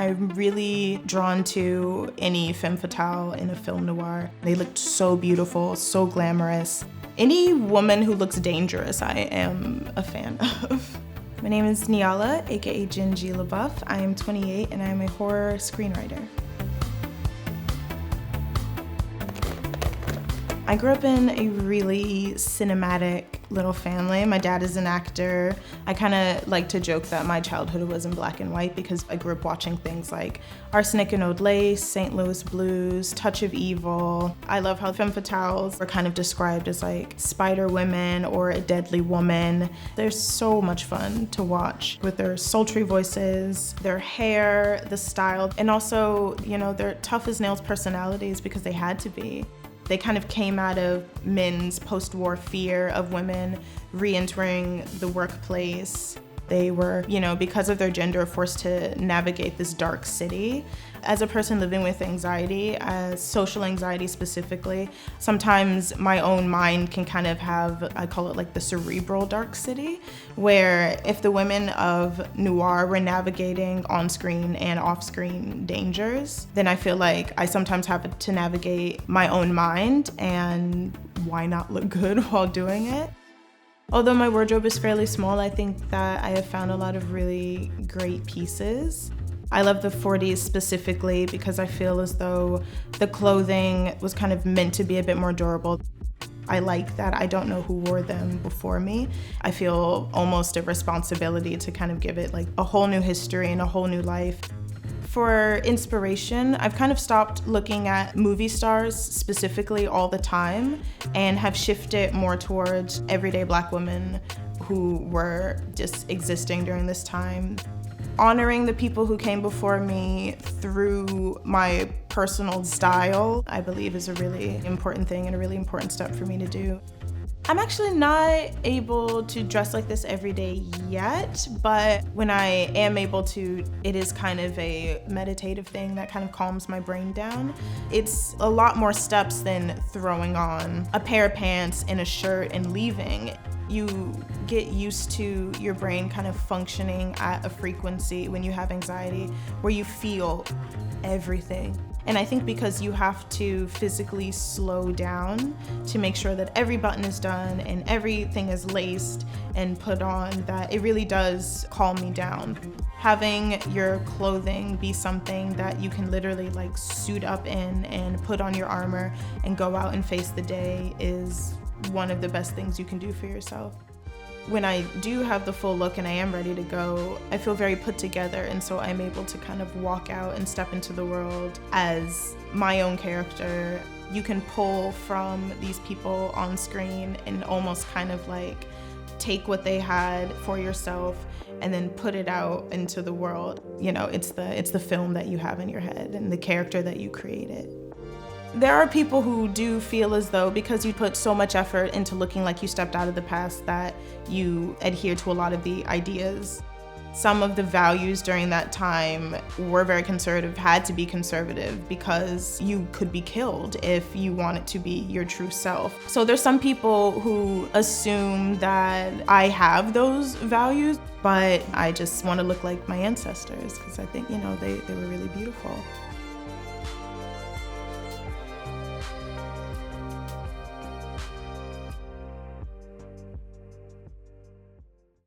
I'm really drawn to any femme fatale in a film noir. They looked so beautiful, so glamorous. Any woman who looks dangerous, I am a fan of. My name is Nialla, aka Ginngi LeBouef. I am 28 and I am a horror screenwriter. I grew up in a really cinematic little family. My dad is an actor. I kind of like to joke that my childhood was in black and white because I grew up watching things like Arsenic and Old Lace, St. Louis Blues, Touch of Evil. I love how femme fatales are kind of described as like spider women or a deadly woman. They're so much fun to watch with their sultry voices, their hair, the style, and also, you know, their tough as nails personalities because they had to be. They kind of came out of men's post-war fear of women re-entering the workplace. They were, you know, because of their gender, forced to navigate this dark city. As a person living with anxiety, social anxiety specifically, sometimes my own mind can kind of have, I call it like the cerebral dark city, where if the women of noir were navigating on-screen and off-screen dangers, then I feel like I sometimes have to navigate my own mind, and why not look good while doing it? Although my wardrobe is fairly small, I think that I have found a lot of really great pieces. I love the 40s specifically because I feel as though the clothing was kind of meant to be a bit more durable. I like that I don't know who wore them before me. I feel almost a responsibility to kind of give it like a whole new history and a whole new life. For inspiration, I've kind of stopped looking at movie stars specifically all the time and have shifted more towards everyday Black women who were just existing during this time. Honoring the people who came before me through my personal style, I believe, is a really important thing and a really important step for me to do. I'm actually not able to dress like this every day yet, but when I am able to, it is kind of a meditative thing that kind of calms my brain down. It's a lot more steps than throwing on a pair of pants and a shirt and leaving. You get used to your brain kind of functioning at a frequency when you have anxiety where you feel everything. And I think because you have to physically slow down to make sure that every button is done and everything is laced and put on, that it really does calm me down. Having your clothing be something that you can literally like suit up in and put on your armor and go out and face the day is one of the best things you can do for yourself. When I do have the full look and I am ready to go, I feel very put together, and so I'm able to kind of walk out and step into the world as my own character. You can pull from these people on screen and almost kind of like take what they had for yourself and then put it out into the world. You know, it's the film that you have in your head and the character that you created. There are people who do feel as though because you put so much effort into looking like you stepped out of the past that you adhere to a lot of the ideas. Some of the values during that time were very conservative, had to be conservative because you could be killed if you wanted to be your true self. So there's some people who assume that I have those values, but I just want to look like my ancestors because I think, you know, they were really beautiful.